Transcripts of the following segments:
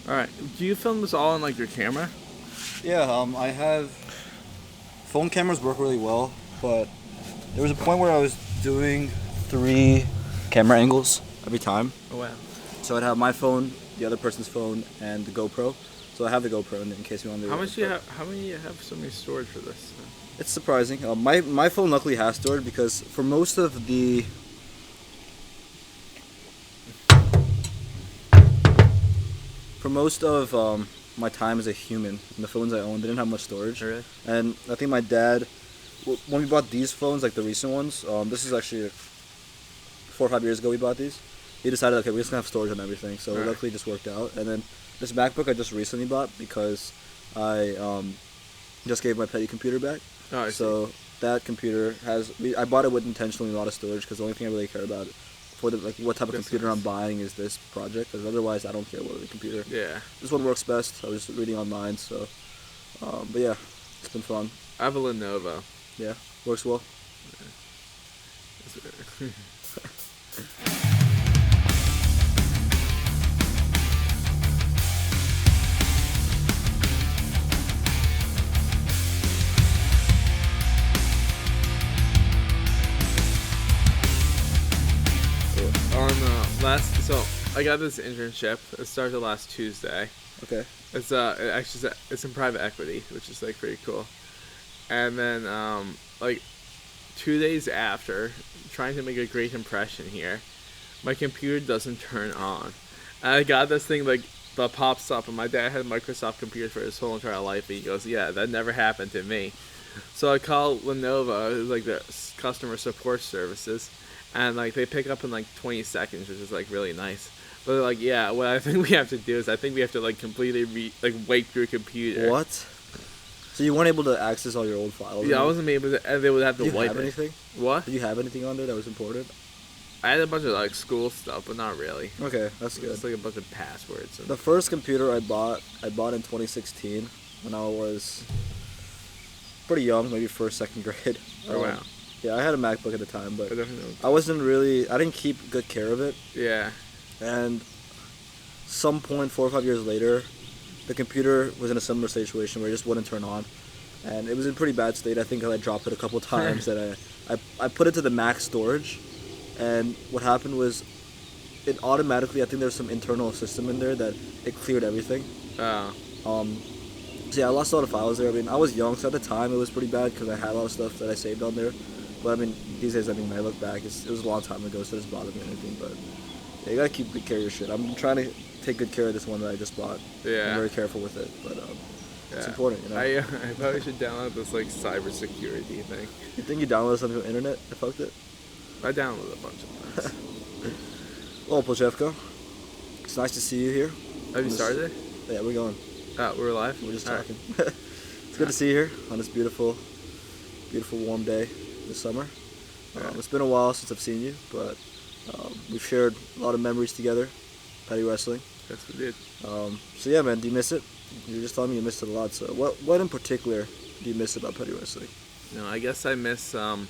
All right. Do you film this all on like your camera? Yeah, I have phone cameras work really well, but there was a point where I was doing 3 camera angles every time. Oh wow. So I'd have my phone, the other person's phone, and the GoPro. So I have the GoPro in case you want to. How much do you have? How many have so many storage for this? It's surprising. My phone luckily has storage because for most of my time as a human, and the phones I owned didn't have much storage. Oh, really? And I think my dad, when we bought these phones, like the recent ones, this is actually 4 or 5 years ago we bought these. He decided, okay, we're just gonna have storage on everything. So right. luckily it just worked out. And then this MacBook I just recently bought because I just gave my Peddie computer back. Oh, I so see. that computer I bought it with intentionally a lot of storage because the only thing I really care about for what type of computer I'm buying is this project, because otherwise I don't care what the computer. Yeah. This one works best. I was reading online, so but yeah, it's been fun. I have a Lenovo. Yeah, works well. So I got this internship. It started last Tuesday. Okay. It's in private equity, which is like pretty cool. And then like 2 days after, trying to make a great impression here, my computer doesn't turn on. And I got this thing like that pops up, and my dad had a Microsoft computer for his whole entire life, and he goes, "Yeah, that never happened to me." So I called Lenovo, like the customer support services, and like they pick up in like 20 seconds, which is like really nice. But they're like, yeah, what I think we have to do is I think we have to like completely wake your computer. What? So you weren't able to access all your old files? Yeah, I wasn't able to, and they would have to wipe it. Did you have anything? What? Did you have anything on there that was important? I had a bunch of like school stuff, but not really. Okay, that's good. It's like a bunch of passwords. The first computer I bought in 2016 when I was pretty young, maybe first, second grade. Oh wow. Yeah, I had a MacBook at the time, but I didn't keep good care of it. Yeah. And some point 4 or 5 years later, the computer was in a similar situation where it just wouldn't turn on. And it was in pretty bad state. I think I dropped it a couple times. That I put it to the max storage. And what happened was it automatically, I think there's some internal system in there that it cleared everything. Oh. So yeah, I lost a lot of files there. I mean, I was young, so at the time it was pretty bad because I had a lot of stuff that I saved on there. But I mean, these days, when I look back, it was a long time ago, so it doesn't bother me or anything. But yeah, you gotta keep good care of your shit. I'm trying to take good care of this one that I just bought. Yeah. I'm very careful with it, but it's important, you know. I probably should download this like cybersecurity thing. You think you downloaded something on the internet? I fucked it. I downloaded a bunch of things. Well, Poljevka, it's nice to see you here. Have you started it? Yeah, we're going. We're live? We're just All talking. Right. It's good to see you here on this beautiful, beautiful warm day this summer. It's been a while since I've seen you, but we've shared a lot of memories together, Peddie wrestling. Yes, we did. So yeah, man, do you miss it? You were just telling me you missed it a lot. So what in particular do you miss about Peddie wrestling? No, I guess I miss doing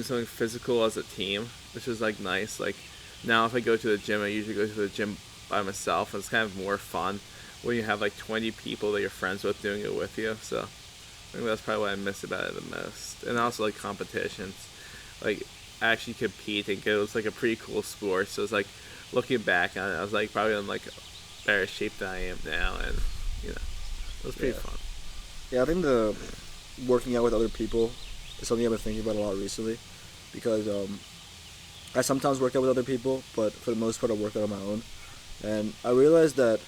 something physical as a team, which is like nice. Like now, if I go to the gym, I usually go to the gym by myself, and it's kind of more fun when you have like 20 people that you're friends with doing it with you. So I think that's probably what I miss about it the most. And also like competitions, like actually competing. It was like a pretty cool sport. So it's like looking back on it, I was like probably in like better shape than I am now, and you know, it was pretty fun. Yeah, I think the working out with other people is something I've been thinking about a lot recently, because I sometimes work out with other people, but for the most part I work out on my own. And I realized that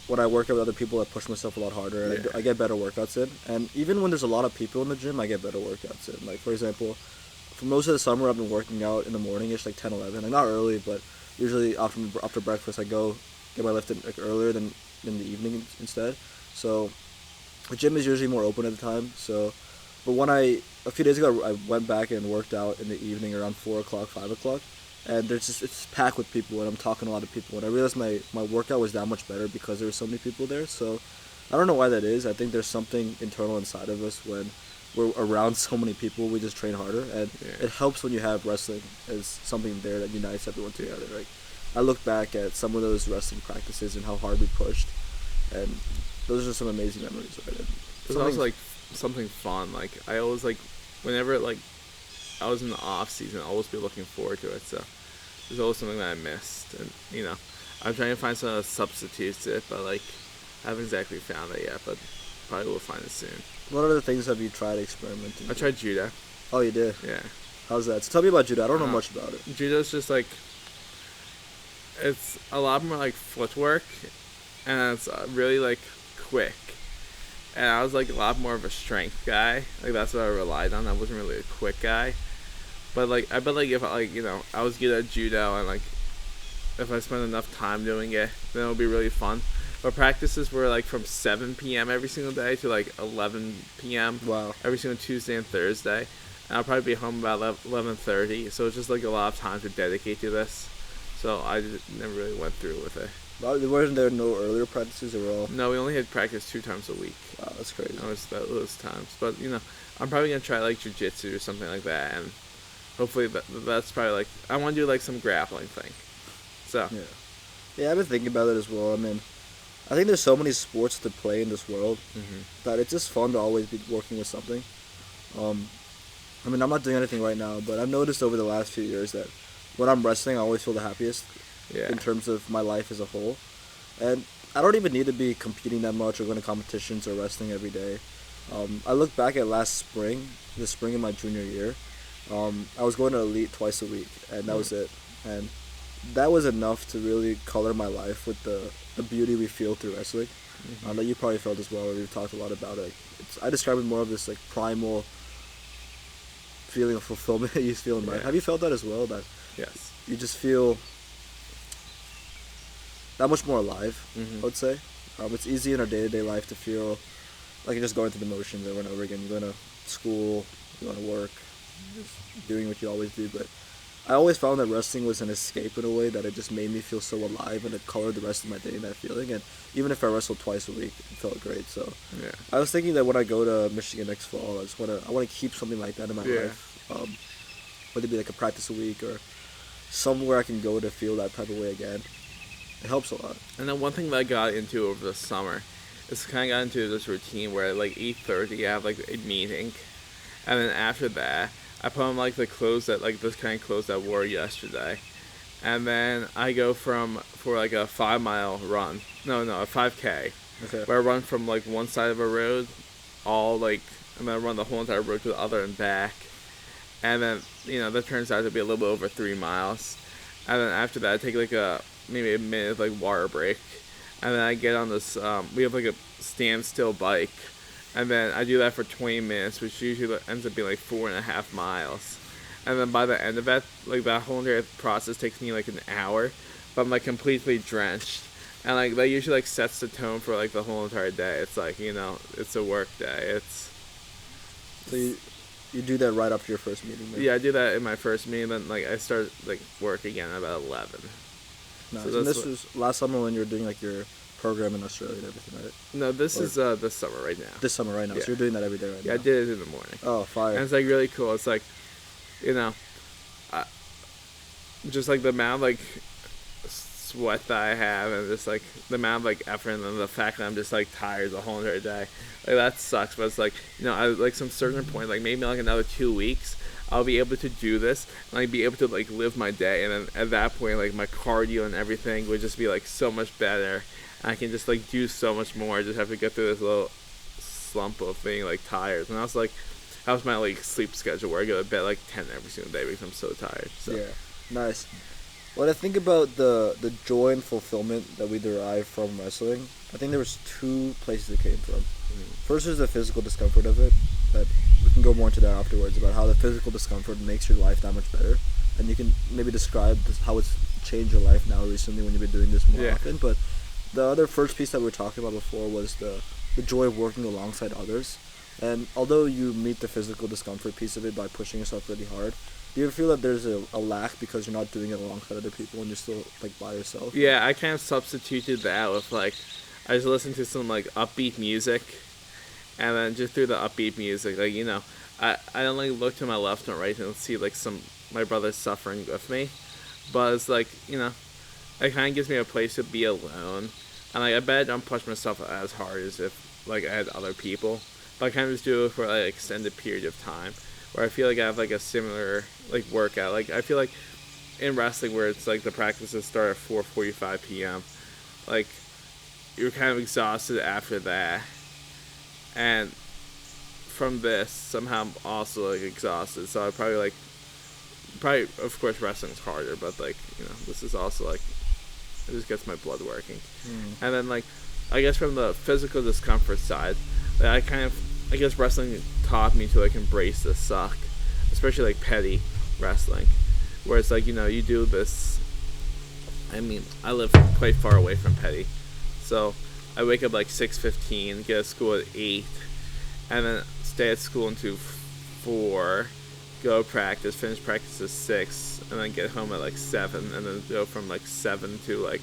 when I work out with other people, I push myself a lot harder, and I get better workouts in. And even when there's a lot of people in the gym, I get better workouts in. Like, for example, for most of the summer, I've been working out in the morning-ish, like 10, 11. Like, not early, but usually after breakfast, I go get my lift in like earlier than in the evening instead. So the gym is usually more open at the time. So, but a few days ago, I went back and worked out in the evening around 4 o'clock, 5 o'clock. And it's packed with people, and I'm talking to a lot of people. And I realized my workout was that much better because there were so many people there. So I don't know why that is. I think there's something internal inside of us when we're around so many people, we just train harder. And it helps when you have wrestling as something there that unites everyone together. Like, I look back at some of those wrestling practices and how hard we pushed, and those are some amazing memories, right? And There's also like something fun. Like I always like whenever like I was in the off season, I always be looking forward to it. So there's always something that I missed, and I'm trying to find some substitutes to it, but like I haven't exactly found it yet. But probably will find it soon. What other things have you tried experimenting? I tried judo. Oh, you did? Yeah. How's that? So tell me about judo. I don't know much about it. Judo's just like it's a lot more like footwork, and it's really like quick. And I was like a lot more of a strength guy. Like that's what I relied on. I wasn't really a quick guy. But like I bet like if I was good at judo and like if I spent enough time doing it, then it would be really fun. But practices were like from 7 p.m. every single day to like 11 p.m. Wow. Every single Tuesday and Thursday. And I'll probably be home about 11:30. So it's just like a lot of time to dedicate to this. So I just never really went through with it. Wasn't there no earlier practices at all? No, we only had practice 2 times a week. Wow, that's crazy. That was those times. But I'm probably gonna try like jiu-jitsu or something like that, and hopefully that's probably like I want to do like some grappling thing. So yeah, I've been thinking about it as well. I mean, I think there's so many sports to play in this world that it's just fun to always be working with something. I mean, I'm not doing anything right now, but I've noticed over the last few years that when I'm wrestling, I always feel the happiest in terms of my life as a whole. And I don't even need to be competing that much or going to competitions or wrestling every day. I look back at the spring of my junior year. I was going to Elite twice a week, and that was it. And that was enough to really color my life with the beauty we feel through wrestling. That you probably felt as well. We've talked a lot about it. I describe it more of this like primal feeling of fulfillment that you feel in life. Have you felt that as well? That yes, you just feel that much more alive. I would say it's easy in our day-to-day life to feel like you're just going through the motions over and over again. You're going to school, you're going to work, just doing what you always do. But I always found that wrestling was an escape in a way that it just made me feel so alive, and it colored the rest of my day in that feeling. And even if I wrestled twice a week, it felt great. So I was thinking that when I go to Michigan next fall, I want to keep something like that in my life. Whether it be like a practice a week or somewhere I can go to feel that type of way again. It helps a lot. And then one thing that I got into over the summer is kind of got into this routine where at like 8:30 I have like a meeting, and then after that I put on like the clothes that like this kind of clothes that I wore yesterday, and then I go for like a 5-mile run. A 5K. Okay. Where I run from like one side of a road, and then I run the whole entire road to the other and back, and then that turns out to be a little bit over 3 miles, and then after that I take like maybe a minute like water break, and then I get on this we have like a standstill bike, and then I do that for 20 minutes, which usually ends up being like 4.5 miles, and then by the end of it, like that whole entire process takes me like an hour, but I'm like completely drenched, and like that usually like sets the tone for like the whole entire day. It's like it's a work day. So you do that right after your first meeting? Then? Yeah, I do that in my first meeting, then like I start like work again at about 11. Nice. So and this was last summer when you were doing like your program in Australia and everything, right? No, this is this summer right now. This summer right now. So you're doing that every day right now? Yeah, I did it in the morning. Oh, fire. And it's like really cool. It's like, just like the amount of like sweat that I have, and just like the amount of like effort, and then the fact that I'm just like tired the whole entire day. Like that sucks, but it's like I like some certain point, like maybe like another 2 weeks, I'll be able to do this, and like be able to like live my day, and then at that point like my cardio and everything would just be like so much better. I can just like do so much more. I just have to get through this little slump of being like tired. And also like how's my like sleep schedule where I go to bed like 10 every single day because I'm so tired. So. Yeah, nice. When I think about the joy and fulfillment that we derive from wrestling, I think there was 2 places it came from. First is the physical discomfort of it, that we can go more into that afterwards, about how the physical discomfort makes your life that much better. And you can maybe describe how it's changed your life now recently when you've been doing this more often. But the other first piece that we were talking about before was the joy of working alongside others. And although you meet the physical discomfort piece of it by pushing yourself really hard, do you ever feel that there's a lack because you're not doing it alongside other people and you're still like by yourself? Yeah, I kind of substituted that with like I just listen to some like upbeat music, and then just through the upbeat music, like I don't like look to my left and right and see like my brothers suffering with me, but it's like it kind of gives me a place to be alone. And like I bet I don't push myself as hard as if like I had other people. But I kind of just do it for like an extended period of time, where I feel like I have like a similar like workout. Like I feel like in wrestling where it's like the practices start at 4:45 p.m. Like you're kind of exhausted after that, and from this somehow I'm also like exhausted. So I probably of course wrestling's harder, but like this is also like it just gets my blood working. And then like I guess from the physical discomfort side, like, I guess wrestling taught me to like embrace the suck, especially like Peddie wrestling, where it's like you do this. I mean, I live quite far away from Peddie, so I wake up like 6:15, get to school at 8, and then stay at school until 4, go practice, finish practice at 6, and then get home at like 7, and then go from like 7 to like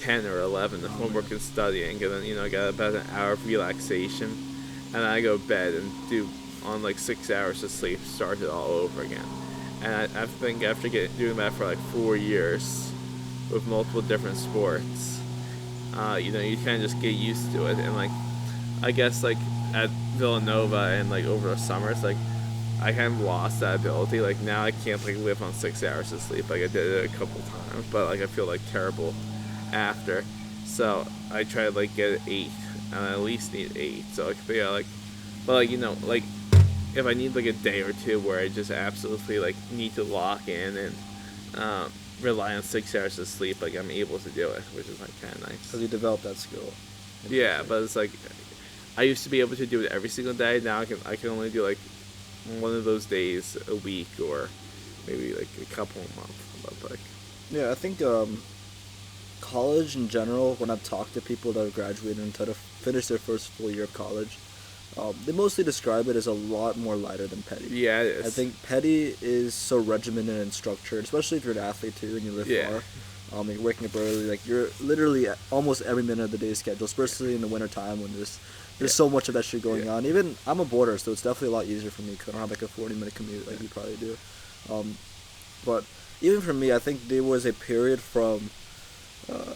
10 or 11 to homework and studying, and then I got about an hour of relaxation, and then I go to bed and do on like 6 hours of sleep, start it all over again. And I think after doing that for like 4 years with multiple different sports, you kind of just get used to it. And like I guess like at Villanova and like over the summer, it's like I kind of lost that ability. Like now I can't like live on 6 hours of sleep. Like I did it a couple times, but like I feel like terrible after. So I try to like get 8, and I at least need 8. So I can figure out like, but like like if I need like a day or two where I just absolutely like need to lock in and rely on 6 hours of sleep, like I'm able to do it, which is like kind of nice. Because you develop that skill. Yeah, but it's like I used to be able to do it every single day. Now I can only do like one of those days a week, or maybe like a couple a month. But like yeah, I think college in general, when I've talked to people that have graduated and try to finish their first full year of college, they mostly describe it as a lot more lighter than Peddie. Yeah, it is. I think Peddie is so regimented and structured, especially if you're an athlete too and you live far. You're waking up early, like you're literally almost every minute of the day scheduled, especially in the winter time when there's so much of that shit going on. Even I'm a boarder, so it's definitely a lot easier for me because I don't have like a 40-minute commute like you probably do. But even for me, I think there was a period from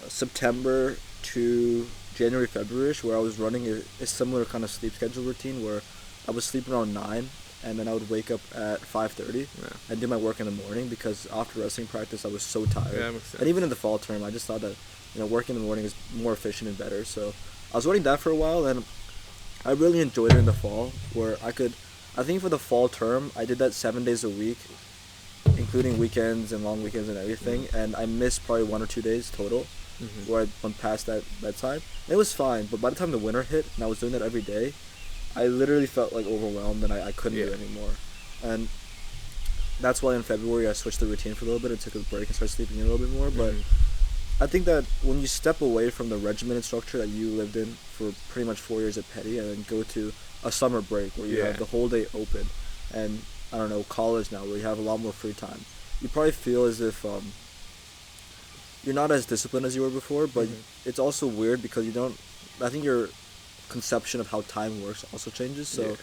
September to January, February, where I was running a similar kind of sleep schedule routine where I would sleep around 9 and then I would wake up at 5:30 and do my work in the morning because after wrestling practice I was so tired. Yeah, that makes sense. And even in the fall term, I just thought that working in the morning is more efficient and better. So I was running that for a while, and I really enjoyed it in the fall where I think for the fall term I did that 7 days a week, including weekends and long weekends and everything, and I missed probably 1 or 2 days total where I went past that time. It was fine, but by the time the winter hit and I was doing that every day, I literally felt like overwhelmed and I couldn't do it anymore. And that's why in February I switched the routine for a little bit and took a break and started sleeping in a little bit more. But I think that when you step away from the regimented structure that you lived in for pretty much 4 years at Peddie and then go to a summer break where you have the whole day open, and I don't know, college now where you have a lot more free time, you probably feel as if you're not as disciplined as you were before, but it's also weird because I think your conception of how time works also changes. So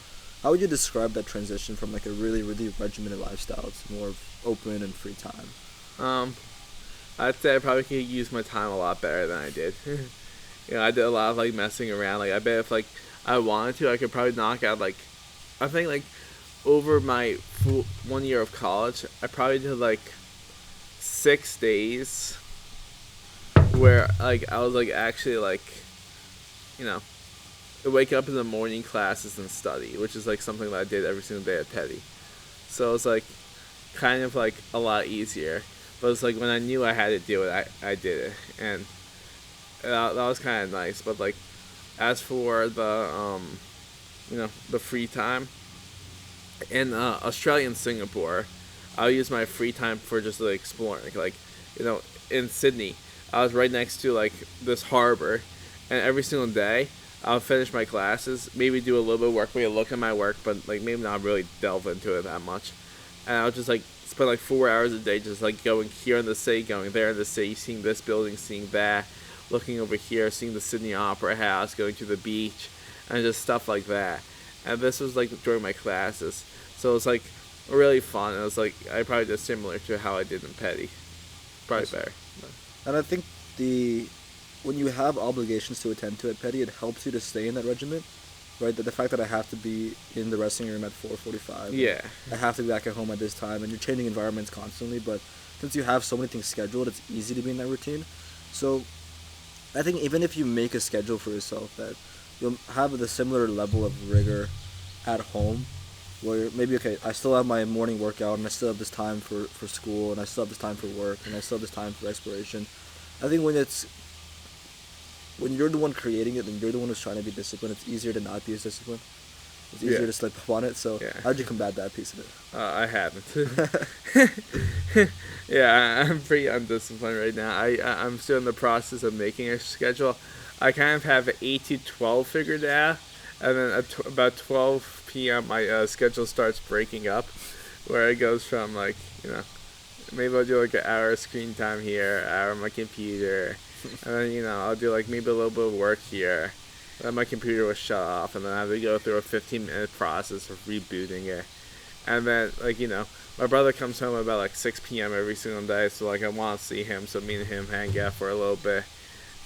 how would you describe that transition from like a really, really regimented lifestyle to more open and free time? I'd say I probably could use my time a lot better than I did. I did a lot of like messing around. Like I bet if like I wanted to, I could probably knock out like, I think like over my full 1 year of college, I probably did like 6 days where like I was like actually like, wake up in the morning classes and study, which is like something that I did every single day at Peddie. So it's like kind of like a lot easier. But it's like when I knew I had to do it, I did it, and that was kind of nice. But like, as for the the free time in Australia and Singapore, I'll use my free time for just like exploring. Like in Sydney, I was right next to like this harbor, and every single day I'll finish my classes, maybe do a little bit of work, maybe look at my work, but like maybe not really delve into it that much, and I'll just like spend like 4 hours a day just like going here in the city, going there in the city, seeing this building, seeing that, looking over here, seeing the Sydney Opera House, going to the beach, and just stuff like that. And this was like during my classes, so it was like really fun. It was like I probably did similar to how I did in Peddie, probably better. And I think the when you have obligations to attend to it, Petty, it helps you to stay in that regiment, right? That the fact that I have to be in the wrestling room at 4:45, Yeah. I have to be back at home at this time, and you're changing environments constantly. But since you have so many things scheduled, it's easy to be in that routine. So I think even if you make a schedule for yourself, that you'll have the similar level of rigor at home, where maybe okay, I still have my morning workout, and I still have this time for school, and I still have this time for work, and I still have this time for exploration. I think when you're the one creating it and you're the one who's trying to be disciplined, it's easier to not be as disciplined. It's easier to slip up on it. So Yeah. how'd you combat that piece of it? I haven't. Yeah, I'm pretty undisciplined right now. I'm still in the process of making a schedule. I kind of have 8 to 12 figured out, and then at about 12 p.m. my schedule starts breaking up, where it goes from like, maybe I'll do like an hour of screen time here, hour on my computer, and then I'll do like maybe a little bit of work here. Then my computer was shut off, and then I have to go through a 15-minute process of rebooting it. And then, my brother comes home about like 6 p.m. every single day, so like I want to see him, so me and him hang out for a little bit.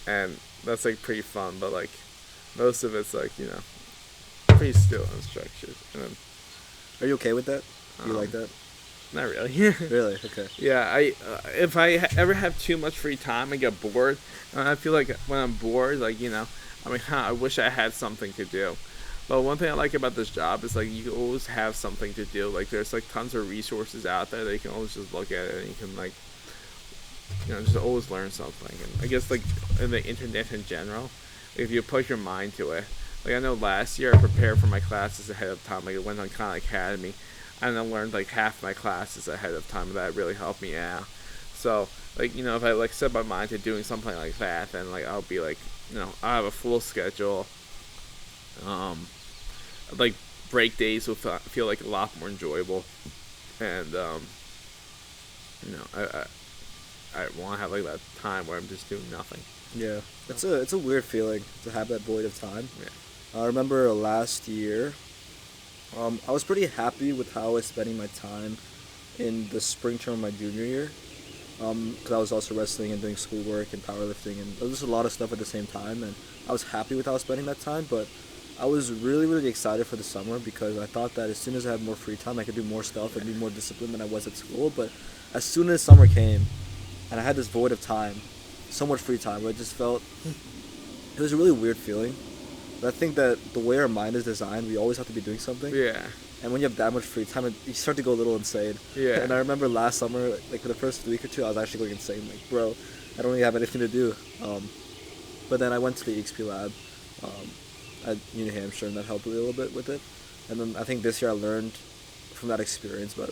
And that's like pretty fun, but like most of it's like, pretty still unstructured. And then, Are you okay with that? Do you like that? not really. Really? Okay. Yeah, if I ever have too much free time, I get bored. And I feel like when I'm bored, like, I wish I had something to do. But one thing I like about this job is like you always have something to do. Like there's like tons of resources out there that you can always just look at it, and you can like, just always learn something. And I guess like in the internet in general, if you put your mind to it. Like I know last year I prepared for my classes ahead of time. Like I went on Khan Academy, and I learned like half my classes ahead of time. And that really helped me out. So like if I like set my mind to doing something like that, then like I'll be like I have a full schedule. Like break days will feel like a lot more enjoyable, and I want to have like that time where I'm just doing nothing. Yeah, it's a weird feeling to have that void of time. Yeah. I remember last year, I was pretty happy with how I was spending my time in the spring term of my junior year, because I was also wrestling and doing schoolwork and powerlifting, and there was just a lot of stuff at the same time, and I was happy with how I was spending that time, but I was really, really excited for the summer because I thought that as soon as I had more free time, I could do more stuff and be more disciplined than I was at school. But as soon as summer came, and I had this void of time, so much free time, where it just felt, it was a really weird feeling. But I think that the way our mind is designed, we always have to be doing something. Yeah. And when you have that much free time, you start to go a little insane. Yeah. And I remember last summer, like for the first week or two, I was actually going insane. Like, bro, I don't really have anything to do. But then I went to the EXP lab at New Hampshire, and that helped a little bit with it. And then I think this year I learned from that experience about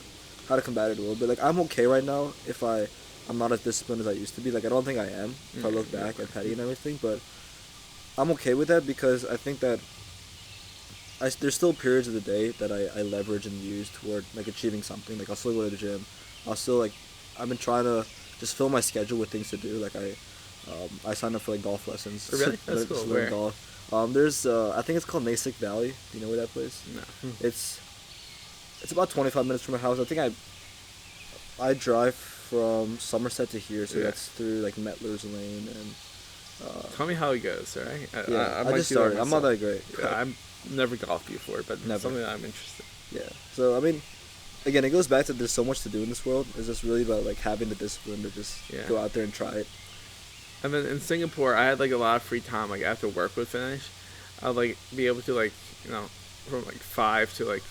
how to combat it a little bit. Like I'm okay right now if I'm not as disciplined as I used to be. Like I don't think I am if I look back at Peddie and everything, but I'm okay with that because I think that there's still periods of the day that I leverage and use toward like achieving something. Like I'll still go to the gym. I'll still like I've been trying to just fill my schedule with things to do. Like I signed up for like golf lessons. Oh, really? That's cool. Where? Golf. There's I think it's called Nasik Valley. Do you know where that place? No. It's about 25 minutes from my house. I think I drive from Somerset to here, so that's through like Mettler's Lane and. Tell me how it goes, alright? I just started. I'm not that great. Yeah, I'm never golfed before, but Never. something that I'm interested in. Yeah. So I mean, again, it goes back to there's so much to do in this world. It's just really about like having the discipline to just go out there and try it. And then in Singapore, I had like a lot of free time. Like after work would finish, I'd like be able to like from like 5 to like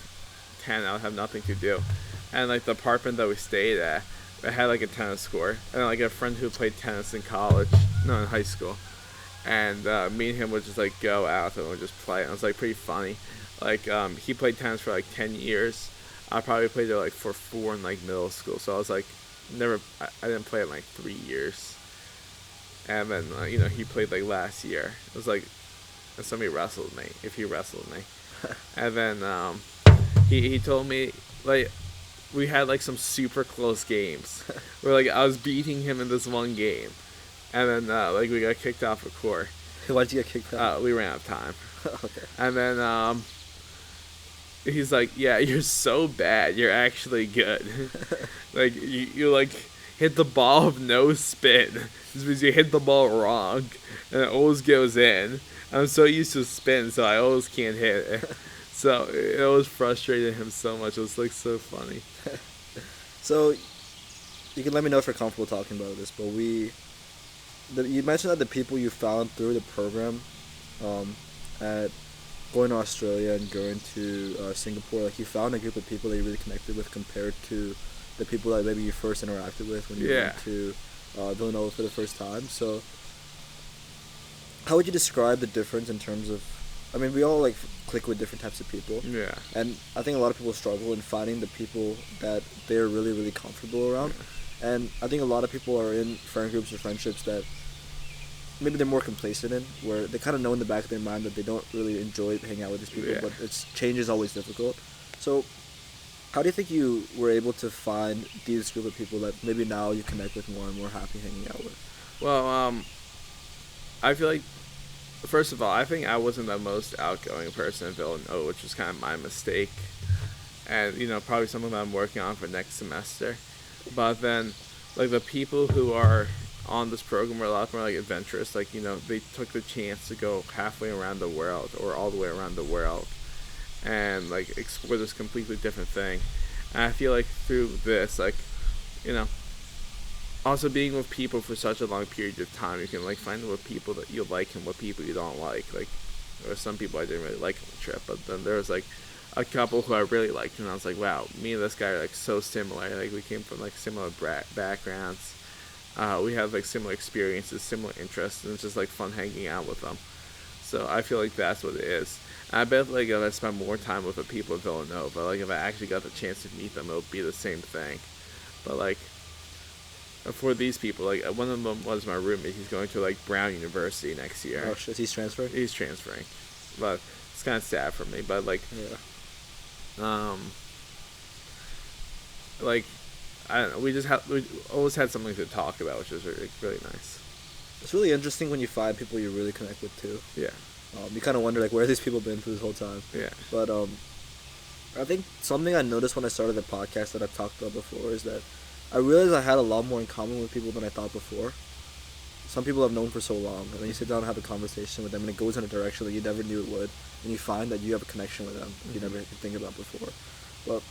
10, I would have nothing to do. And like the apartment that we stayed at, I had like a tennis court, and like a friend who played tennis in high school, and me and him would just like go out and we'd just play. And it was like pretty funny. Like he played tennis for like 10 years. I probably played it like for 4 in like middle school. So I was like I didn't play in like 3 years. And then he played like last year. It was like somebody wrestled me, if he wrestled me. And then he told me like we had like some super close games where like I was beating him in this one game, and then like we got kicked off a court. Why'd you get kicked out? We ran out of time. Okay. And then he's like, yeah, you're so bad, you're actually good. Like you like hit the ball with no spin. This means you hit the ball wrong, and it always goes in. I'm so used to spin, so I always can't hit it. So it always frustrated him so much. It was like so funny. So you can let me know if you're comfortable talking about this, but you mentioned that the people you found through the program, at going to Australia and going to Singapore, like you found a group of people that you really connected with compared to the people that maybe you first interacted with when you went to Villanova for the first time. So how would you describe the difference in terms of, I mean, we all like click with different types of people. Yeah. And I think a lot of people struggle in finding the people that they're really, really comfortable around. Yeah. And I think a lot of people are in friend groups or friendships that maybe they're more complacent in, where they kind of know in the back of their mind that they don't really enjoy hanging out with these people, but change is always difficult. So how do you think you were able to find these group of people that maybe now you connect with more and more happy hanging out with? Well, I feel like, first of all, I think I wasn't the most outgoing person in Villanova, which was kind of my mistake. And, probably something that I'm working on for next semester. But then, like, the people who are on this program were a lot more, like, adventurous. Like, they took the chance to go halfway around the world or all the way around the world and, like, explore this completely different thing. And I feel like through this, like, also being with people for such a long period of time, you can, like, find what people that you like and what people you don't like. Like, there were some people I didn't really like on the trip, but then there was, like, a couple who I really liked, and I was like, wow, me and this guy are, like, so similar. Like, we came from, like, similar backgrounds. We have, like, similar experiences, similar interests, and it's just, like, fun hanging out with them. So I feel like that's what it is. And I bet, like, if I spend more time with the people at Villanova, like, if I actually got the chance to meet them, it would be the same thing. But, like, for these people, like, one of them was my roommate. He's going to, like, Brown University next year. Oh, shit, he's transferring? He's transferring. But it's kind of sad for me. But, like, like, we always had something to talk about, which is really, really nice. It's really interesting when you find people you really connect with, too. Yeah. You kind of wonder, like, where have these people been through this whole time? Yeah. But, I think something I noticed when I started the podcast that I've talked about before is that I realized I had a lot more in common with people than I thought before. Some people I've known for so long, and then you sit down and have a conversation with them, and it goes in a direction that you never knew it would, and you find that you have a connection with them you never could think about before. But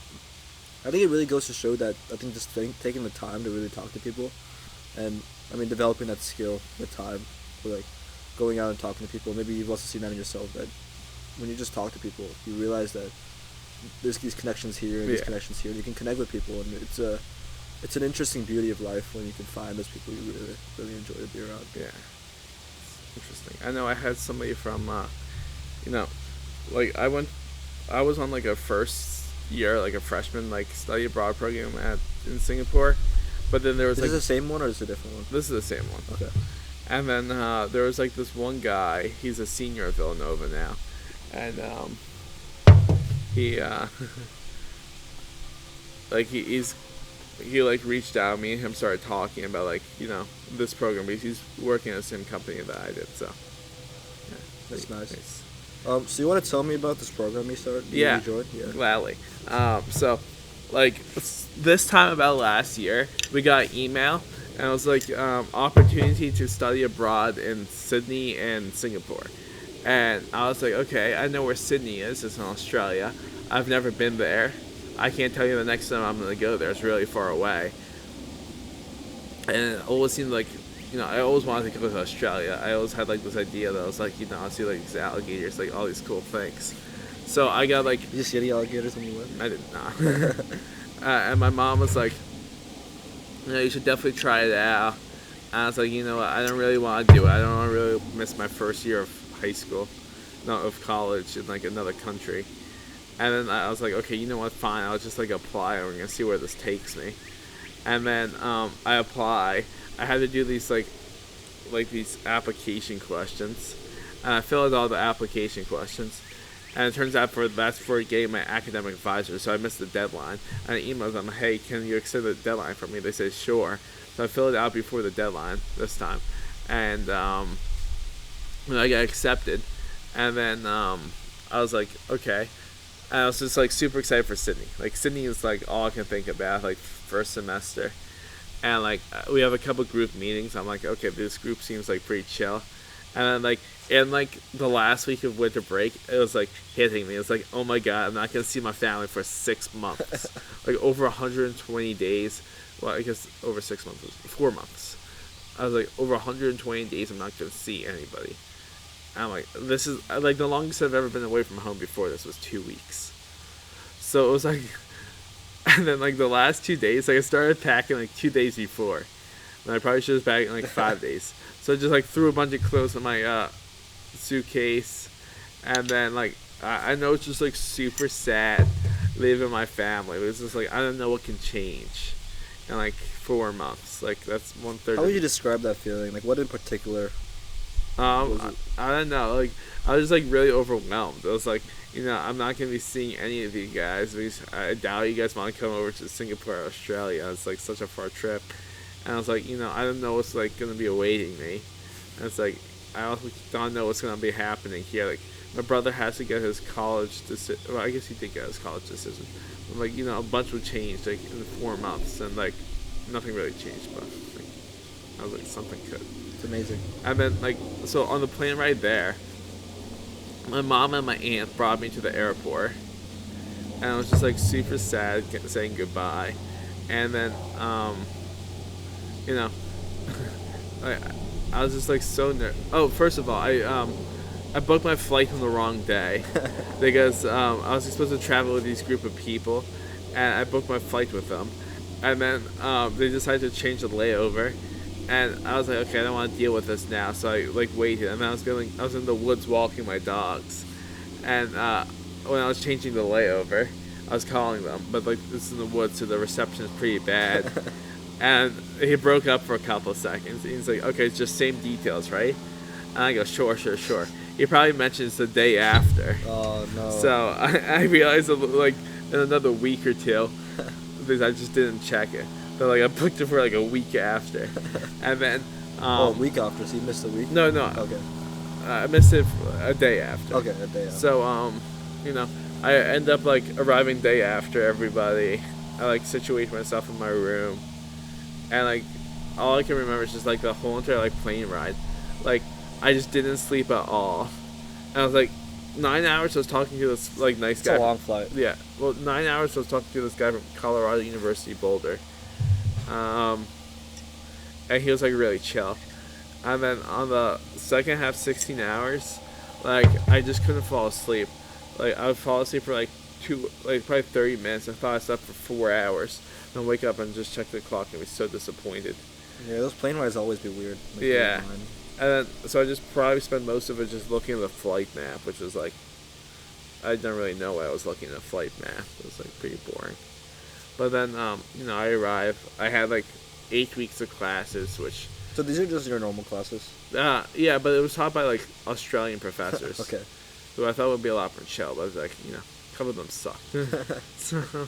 I think it really goes to show that I think just taking the time to really talk to people, and I mean developing that skill with time, or like going out and talking to people. Maybe you've also seen that in yourself, that when you just talk to people, you realize that there's these connections here and these connections here, and you can connect with people, and it's an interesting beauty of life when you can find those people you really, really enjoy to be around. Yeah. Interesting. I know I had somebody from, like, I was on, like, a first year, like, a freshman, like, study abroad program in Singapore. But then there was, Is like... this the same one or is it a different one? This is the same one. Okay. And then there was, like, this one guy. He's a senior at Villanova now. And, he, like, he like reached out, me and him started talking about, like, this program, because he's working at the same company that I did, so yeah, that's nice. So you want to tell me about this program you started? You enjoyed? Yeah, gladly. So, like, this time about last year, we got an email, and it was like opportunity to study abroad in Sydney and Singapore, and I was like, okay, I know where Sydney is. It's in Australia. I've never been there. I can't tell you the next time I'm going to go there. It's really far away. And it always seemed like, I always wanted to go to Australia. I always had, like, this idea that I was like, I'll see, like, these alligators, like, all these cool things. So I got, like... Did you see any alligators when you went? I did not. And my mom was like, you should definitely try it out. And I was like, I don't really want to do it. I don't want to really miss my first year of high school. No, of college in, like, another country. And then I was like, okay, you know what, fine, I'll just, like, apply, and we're going to see where this takes me. And then I apply. I had to do these, like these application questions. And I filled out all the application questions. And it turns out that's for getting my academic advisor, so I missed the deadline. And I emailed them, hey, can you extend the deadline for me? They said, sure. So I filled it out before the deadline this time. And I got accepted. And then I was like, okay. And I was just, like, super excited for Sydney. Like, Sydney is, like, all I can think about, like, first semester. and like we have a couple group meetings. I'm like, okay, this group seems like pretty chill, and then like in like the last week of winter break, it was like hitting me. It's like, oh my god, I'm not gonna see my family for 6 months, like over 120 days. Well, I guess over 6 months, 4 months. I was like, over 120 days, I'm not gonna see anybody. And I'm like, this is like the longest I've ever been away from home before this was 2 weeks. So it was like, and then like the last 2 days, like I started packing like 2 days before, and I probably should have packed in like 5 days. So I just like threw a bunch of clothes in my suitcase, and then like I know it's just like super sad leaving my family. It was just like I don't know what can change in like 4 months. Like that's 1/3. How would you describe that feeling? Like what in particular? I don't know. Like I was just like really overwhelmed. I was like, I'm not gonna be seeing any of you guys because I doubt you guys want to come over to Singapore or Australia. It's like such a far trip, and I was like, I don't know what's like gonna be awaiting me. And it's like I also don't know what's gonna be happening here. Like my brother has to get his college decision. Well, I guess he did get his college decision. But, like a bunch would change like in 4 months, and like nothing really changed. But like, I was like something could. It's amazing. And then like so on the plane ride there, my mom and my aunt brought me to the airport, and I was just like super sad saying goodbye. And then I was just like so oh, first of all, I booked my flight on the wrong day because I was supposed to travel with this group of people, and I booked my flight with them, and then they decided to change the layover, and I was like, okay, I don't want to deal with this now, so I like waited, and then I was in the woods walking my dogs, and when I was changing the layover, I was calling them, but like this is in the woods, so the reception is pretty bad. And he broke up for a couple of seconds. He's like, okay, it's just same details, right? And I go, sure. He probably mentions the day after. Oh, no. So I realized like in another week or two, because I just didn't check it. So like I booked it for like a week after. And then... a week after, so you missed a week? No. Okay. I missed it a day after. Okay, a day after. So, I end up like arriving day after everybody. I like situate myself in my room. And like all I can remember is just like the whole entire like plane ride. Like I just didn't sleep at all. And I was like 9 hours I was talking to this like nice guy. It's a long flight. Yeah. Well, 9 hours I was talking to this guy from Colorado University, Boulder. And he was like really chill. And then on the second half 16 hours, like I just couldn't fall asleep. Like I would fall asleep for like probably 30 minutes. I thought I slept for 4 hours. And wake up and just check the clock and be so disappointed. Yeah, those plane rides always be weird. Like, yeah. And then, so I just probably spent most of it just looking at the flight map, which was like, I didn't really know why I was looking at a flight map. It was like pretty boring. But then, I arrived. I had like 8 weeks of classes, which... So these are just your normal classes? Yeah, but it was taught by like Australian professors. Okay. Who I thought would be a lot more chill, but I was like, a couple of them sucked. So...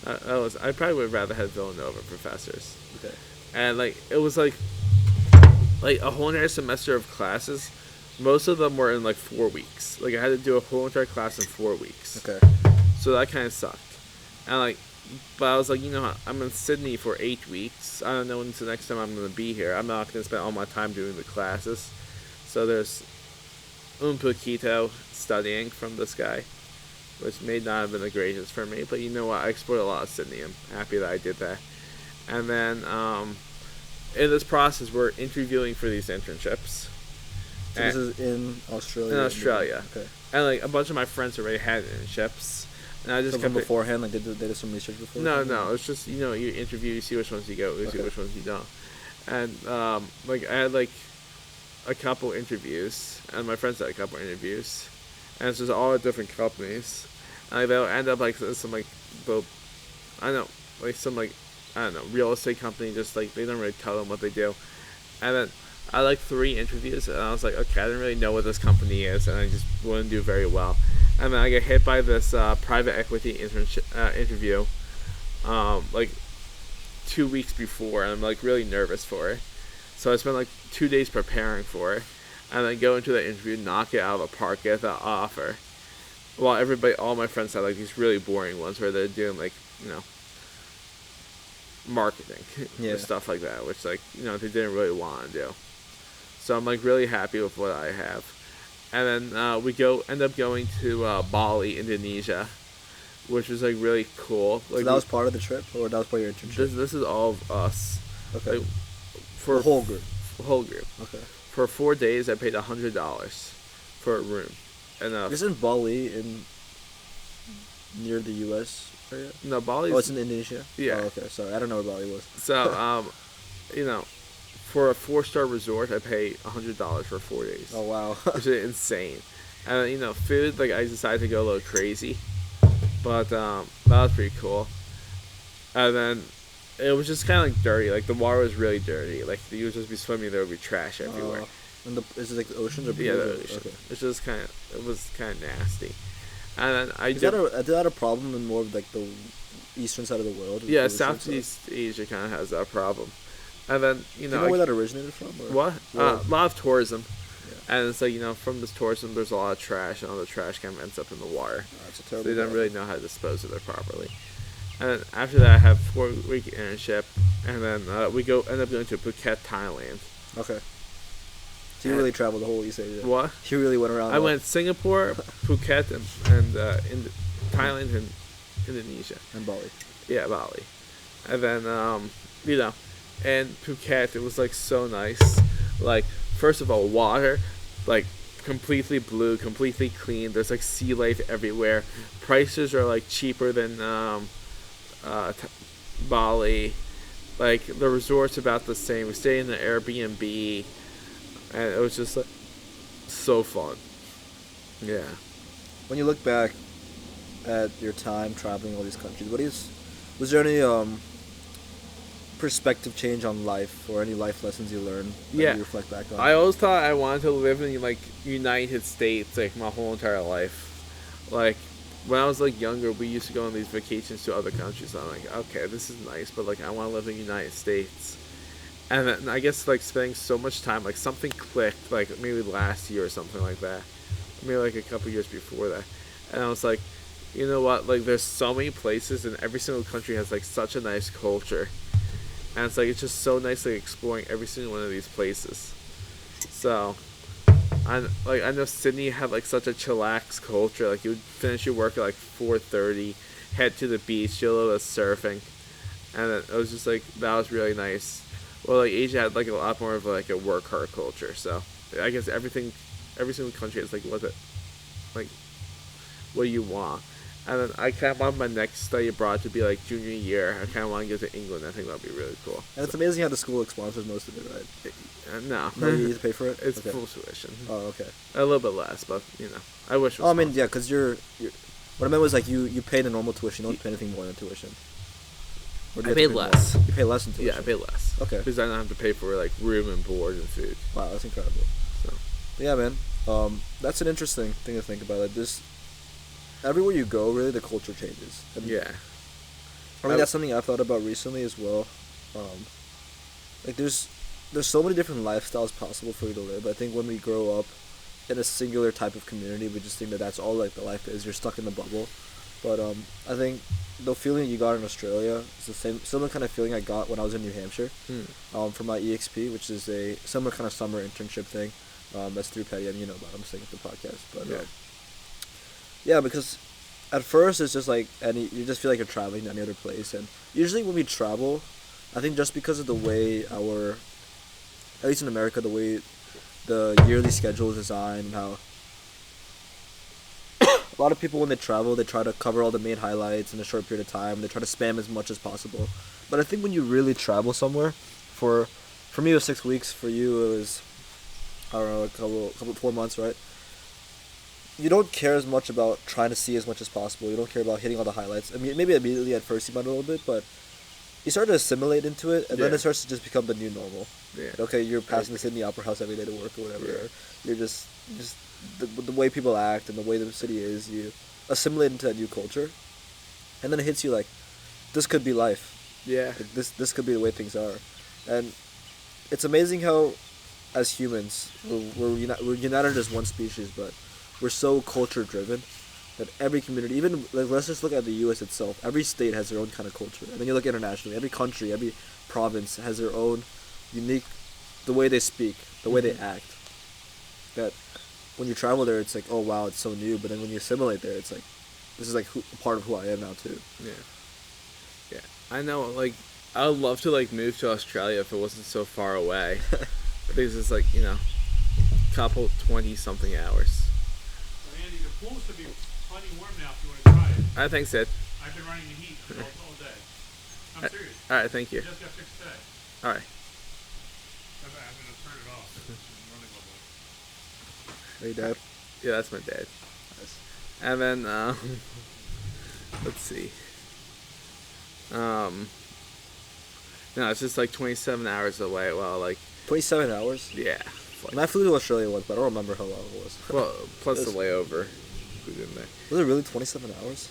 I probably would have rather had Villanova professors. Okay. And like it was like a whole entire semester of classes. Most of them were in like 4 weeks. Like I had to do a whole entire class in 4 weeks. Okay. So that kind of sucked. And like, but I was like, I'm in Sydney for 8 weeks. I don't know when's the next time I'm gonna be here. I'm not gonna spend all my time doing the classes. So there's un poquito studying from this guy, which may not have been the greatest for me, but you know what? I explored a lot of Sydney. I'm happy that I did that. And then in this process, we're interviewing for these internships. So this is in Australia? In Australia. Okay. And like a bunch of my friends already had internships. And I just so from beforehand, like they did some research before? No. It's just, you interview, you see which ones you go, you see which ones you don't. And like I had like a couple interviews, and my friends had a couple interviews. And it's just all at different companies. And they'll end up like some like real estate company, just like they don't really tell them what they do. And then I like 3 interviews, and I was like, okay, I didn't really know what this company is, and I just wouldn't do very well. And then I get hit by this private equity interview like 2 weeks before, and I'm like really nervous for it. So I spent like 2 days preparing for it. And then go into the interview, knock it out of the park, get the offer. While all my friends had like these really boring ones where they're doing like, marketing Yeah. and stuff like that, which like they didn't really want to do. So I'm like really happy with what I have. And then we end up going to Bali, Indonesia, which was like really cool. Like So that was part of the trip, or that was part of your internship? this is all of us. Okay. Like, for the whole group. Whole group. Okay. For 4 days, I paid $100 for a room. And Isn't Bali near the U.S. area? no, Bali. Oh, it's in Indonesia. Yeah. Oh, okay. Sorry, I don't know where Bali was. So for a 4-star resort, I pay $100 for 4 days. Oh wow. Which is insane. And food, like I decided to go a little crazy, but that was pretty cool. And then it was just kind of like dirty. Like the water was really dirty. Like you would just be swimming, there would be trash everywhere. And is it like the oceans or Yeah, the ocean? ocean. Okay. It was kind of nasty. And then Is that a problem in more of like the eastern side of the world? Yeah, Southeast Asia kind of has that problem. And then Do you know where that originated from? Or? What? A lot of tourism. Yeah. And it's like from this tourism, there's a lot of trash, and all the trash kind of ends up in the water. Oh, that's a So terrible. they don't really know how to dispose of it properly. And then after that, I have 4-week internship, and then we end up going to Phuket, Thailand. Okay. So you really traveled the whole East Asia. What? You really went around. I went Singapore, Phuket, and in Thailand and Indonesia. And Bali. Yeah, Bali. And then and Phuket, it was like so nice. Like first of all, water, like completely blue, completely clean. There's like sea life everywhere. Prices are like cheaper than Bali. Like the resort's about the same. We stayed in an Airbnb, and it was just like so fun. Yeah. When you look back at your time traveling all these countries, was there any perspective change on life or any life lessons you learned that you reflect back on? I always thought I wanted to live in like United States like my whole entire life. Like when I was like younger, we used to go on these vacations to other countries. So I'm like, okay, this is nice, but like I want to live in the United States. And then I guess like spending so much time, like something clicked, like maybe last year or something like that, maybe like a couple years before that, and I was like, you know what? Like there's so many places, and every single country has like such a nice culture. And it's like it's just so nice like exploring every single one of these places. So, I know Sydney had like such a chillax culture. Like you would finish your work at like 4:30, head to the beach, do a little bit of surfing, and then it was just like that was really nice. Well, like Asia had like a lot more of like a work hard culture. So I guess every single country has like what do you want. And then I kind of want my next study abroad to be like junior year. I kind of want to go to England. I think that would be really cool. And it's amazing how the school sponsors most of it, right? No. No, you need to pay for it? It's Okay. full tuition. Oh, okay. A little bit less, but I wish it was Oh, I mean, yeah, because you're what I meant was like you pay the normal tuition. You don't pay anything more than tuition. Or do I you pay have to less. more? You pay less than tuition? Yeah, I pay less. Okay. Because I don't have to pay for like room and board and food. Wow, that's incredible. So. But yeah, man. That's an interesting thing to think about. Like this, everywhere you go, really, the culture changes. And Yeah. I mean, that's something I've thought about recently as well. Like there's so many different lifestyles possible for you to live. I think when we grow up in a singular type of community, we just think that that's all like the life is. You're stuck in a bubble. But I think the feeling you got in Australia is the similar kind of feeling I got when I was in New Hampshire. For my EXP, which is a similar kind of summer internship thing. That's through Peddie, and you know about it. I'm saying at the podcast, but yeah, because at first it's just like you just feel like you're traveling to any other place, and usually when we travel, I think just because of the way at least in America, the way the yearly schedule is designed, and how a lot of people when they travel, they try to cover all the main highlights in a short period of time. They try to spam as much as possible. But I think when you really travel somewhere, for me it was 6 weeks. For you it was, I don't know, a couple 4 months, right? You don't care as much about trying to see as much as possible. You don't care about hitting all the highlights. I mean, maybe immediately at first you might a little bit, but you start to assimilate into it, and then it starts to just become the new normal. Yeah. Okay, you're passing the Sydney Opera House every day to work or whatever. Or you're just the way people act and the way the city is, you assimilate into that new culture, and then it hits you like, this could be life. Yeah. Like this could be the way things are, and it's amazing how, as humans, we're united as one species, but we're so culture driven that every community, even like, let's just look at the U.S. itself. Every state has their own kind of culture, and then you look internationally. Every country, every province has their own unique, the way they speak, the way they act. That when you travel there, it's like, oh wow, it's so new. But then when you assimilate there, it's like, this is like part of who I am now too. Yeah. Yeah. I know. Like, I would love to like move to Australia if it wasn't so far away. Because it's like, you know, couple 20-something hours. Well, Andy, the pool should be plenty warm now if you want to try it. I think so. I've been running the heat all day. I'm serious. All right, thank you. It just got fixed today. All right. I'm going to turn it off. It's running all day. Hey, Dad. Yeah, that's my dad. Nice. And then, let's see. No, it's just like 27 hours away. Well, like 27 hours. yeah. And I flew to Australia once, but I don't remember how long it was. Well, plus the layover. We did there. Was it really 27 hours?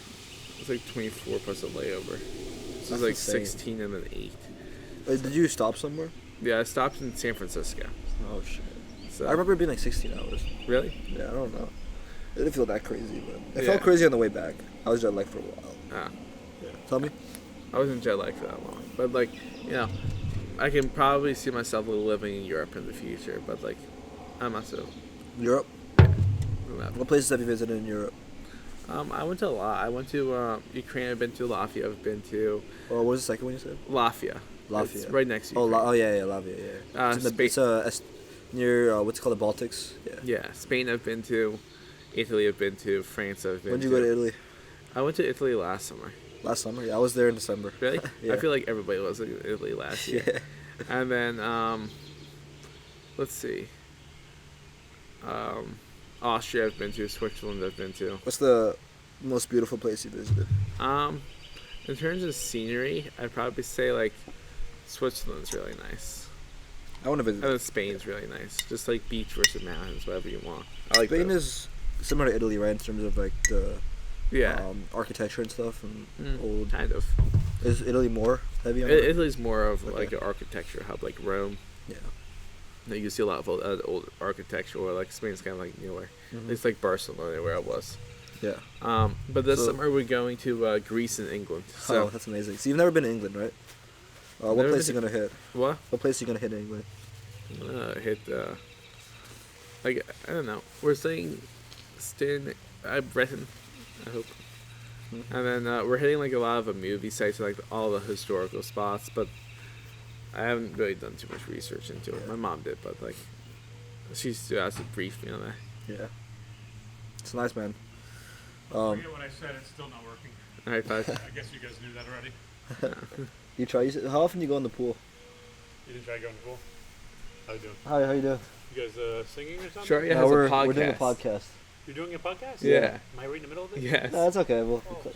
It's like 24 plus a layover. So That's it was like insane. 16 and then 8. Wait, did you stop somewhere? Yeah, I stopped in San Francisco. Oh shit. So I remember it being like 16 hours. Really? Yeah, I don't know. It didn't feel that crazy, but it Yeah. felt crazy on the way back. I was jet lagged for a while. Ah, Yeah. Tell me. I wasn't jet lagged for that long, but like, you know, I can probably see myself living in Europe in the future. But like, I'm also Europe? not. What places have you visited in Europe? I went to a lot. I went to Ukraine. I've been to Latvia. I've been to Or what was the second one you said? Latvia. Latvia. It's right next to Oh, Ukraine. yeah, Latvia, yeah. It's near, what's it called, the Baltics? Yeah. Yeah, Spain I've been to. Italy I've been to. France I've been When to. did you go to Italy? I went to Italy last summer. Last summer? Yeah, I was there in December. Really? Yeah. I feel like everybody was in Italy last year. Yeah. And then, let's see. Austria I've been to. Switzerland I've been to. What's the most beautiful place you visited? In terms of scenery, I'd probably say like Switzerland's really nice. I want to visit. And then Spain's really nice. Just like beach versus mountains, whatever you want. I like Spain those. is similar to Italy, right, in terms of like the Yeah. architecture and stuff and old. Kind of. Is Italy more heavy on that? Italy's more of Okay. like an architecture hub, like Rome. Yeah. Now you can see a lot of old architecture, or like Spain's kind of like newer. Mhm. It's like Barcelona, where I was. Yeah. But this So- summer we're going to Greece and England. So Oh, that's amazing. So you've never been to England, right? What Never place are been you gonna hit? what? What place are you gonna hit in England? I'm gonna hit like I don't know. We're staying Britain, I hope. Mhm. And then we're hitting like a lot of movie sites, like all the historical spots. But I haven't really done too much research into it. Yeah. My mom did, but like she still has to brief me on that. Yeah. It's nice, man. Forget what I said. It's still not working. All right, bye. I guess you guys knew that already. You try. How often do you go in the pool? You didn't try going to the pool? How you doing? Hi, how you doing? You guys singing or something? Sure, yeah. No, has a we're podcast. doing a podcast. You're doing a podcast? Yeah. Am I right in the middle of this? Yes. No, that's okay. We'll Oh.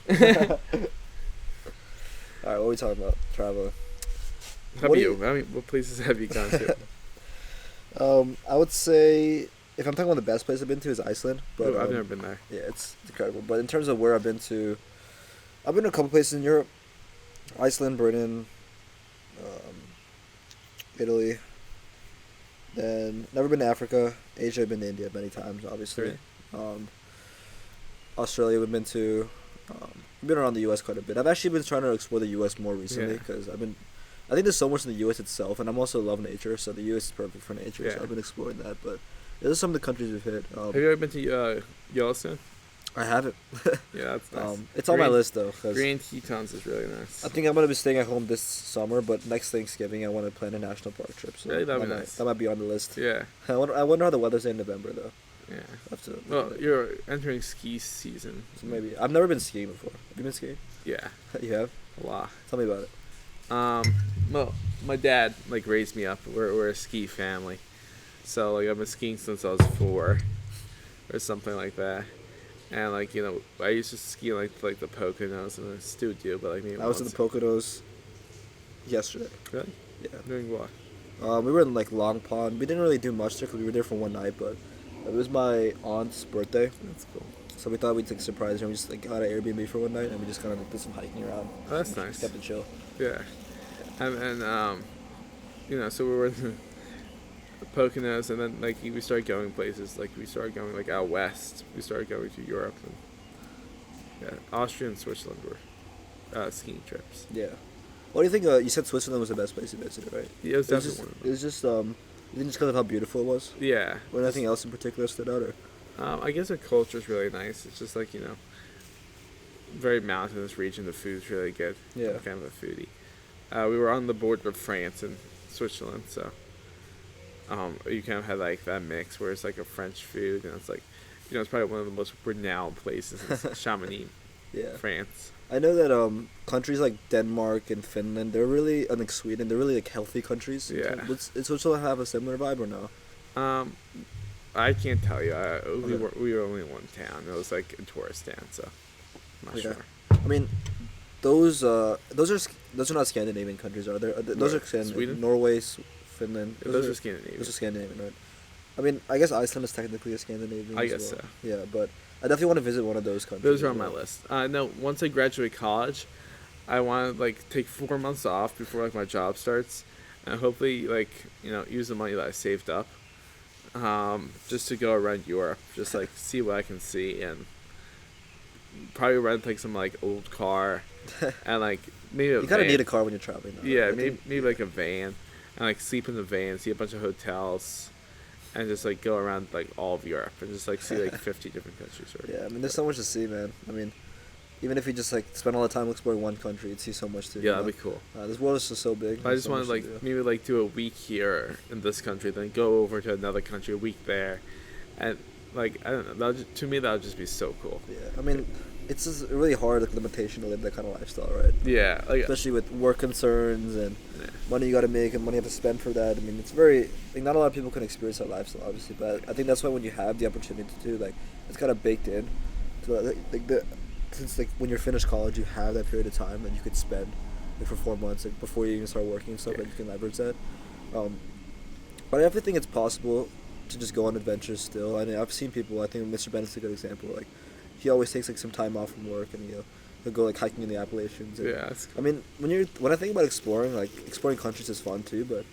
All right, what are we talking about? Traveling. How What about do you? I mean, what places have you gone to? I would say if I'm talking about the best place I've been to is Iceland, but Ooh, I've never been there. yeah, it's incredible. But in terms of where I've been to a couple places in Europe: Iceland, Britain, Italy. Then never been to Africa. Asia, I've been to India many times, obviously. Australia, we've been to. I've been around the U.S. quite a bit. I've actually been trying to explore the U.S. more recently Yeah. because I think there's so much in the U.S. itself, and I'm also love nature, so the U.S. is perfect for nature. Yeah. So I've been exploring that. But those are some of the countries we've hit. Have you ever been to Yellowstone? I haven't. Yeah, that's nice. It's on my Grand- list though, because Grand Tetons is really nice. I think I'm gonna be staying at home this summer. But next Thanksgiving, I want to plan a national park trip. So Really? That'd be that nice. might be on the list. Yeah, I wonder how the weather's in November though. yeah. I have to look Well, at it. you're entering ski season. So maybe I've never been skiing before. Have you been skiing? Yeah, You have? a lot. Tell me about it. Well, my dad like raised me up. We're a ski family, so like I've been skiing since I was 4, or something like that. And like I used to ski like the Poconos and the studio, but like maybe I was at the Poconos yesterday. Really? Yeah. Doing what? We were in like Long Pond. We didn't really do much there because we were there for one night, but it was my aunt's birthday, That's cool. so we thought we'd like surprise her. We just like got an Airbnb for one night and we just kind of did some hiking around. Oh, that's nice. Kept it chill. Yeah, and so we were in the Poconos, and then like we started going places. Like we started going like out west. We started going to Europe, and Yeah, Austria and Switzerland were skiing trips. Yeah. What do you think? You said Switzerland was the best place you visited, right? Yeah, it was It was definitely just, one of it them. was just, you think just because of how beautiful it was? Yeah. Or anything else in particular stood out, or? I guess the culture is really nice. It's just like, very mountainous region. The food's really good. Yeah. I'm kind of a foodie. We were on the border of France and Switzerland, so you kind of had like that mix where it's like a French food, and it's like, it's probably one of the most renowned places in Chamonix, Yeah. France. I know that countries like Denmark and Finland, they're really, and like Sweden, they're really like healthy countries. Yeah. Does Switzerland have a similar vibe or no? I can't tell you. We Okay. were only in one town. It was like a tourist town, so I'm not Okay. sure. I mean, those are not Scandinavian countries, are there? Those Where? are Scandinavian. Sweden? Norway, Finland. Those are Scandinavian. Those are Scandinavian, right? I mean, I guess Iceland is technically a Scandinavian. I as guess well. so. Yeah, but I definitely want to visit one of those countries. Those are as on my well. list. No, once I graduate college, I want to like take 4 months off before like my job starts, and hopefully like use the money that I saved up, just to go around Europe, just like see what I can see, and probably rent like some like old car, and like maybe You kind of need a car when you're traveling. Though, yeah, right? maybe like a van, and like sleep in the van, see a bunch of hotels, and just like go around like all of Europe and just like see like 50 different countries. Or, Yeah, I mean, there's so much to see, man. I mean, even if you just like spend all the time exploring one country, you'd see so much too. yeah, that'd be cool. This world is just so big. I There's just so want to much like do. maybe like do a week here in this country, then go over to another country, a week there, and like I don't know. To me, that would just be so cool. Yeah, I mean, it's just a really hard like limitation to live that kind of lifestyle, right? Yeah, like Especially with work concerns and yeah. money you got to make and money you have to spend for that. I mean, it's very like not a lot of people can experience that lifestyle, obviously. But I think that's why when you have the opportunity to, like, it's kind of baked in. So since like when you're finished college, you have that period of time that you could spend like for 4 months, like before you even start working and stuff. Yeah. Like you can leverage that. But I definitely think it's possible to just go on adventures still. I mean, I've seen people. I think Mr. Bennett's a good example. Like, he always takes like some time off from work, and he'll go like hiking in the Appalachians. And, Yeah, it's I mean, when I think about exploring, like exploring countries is fun too. But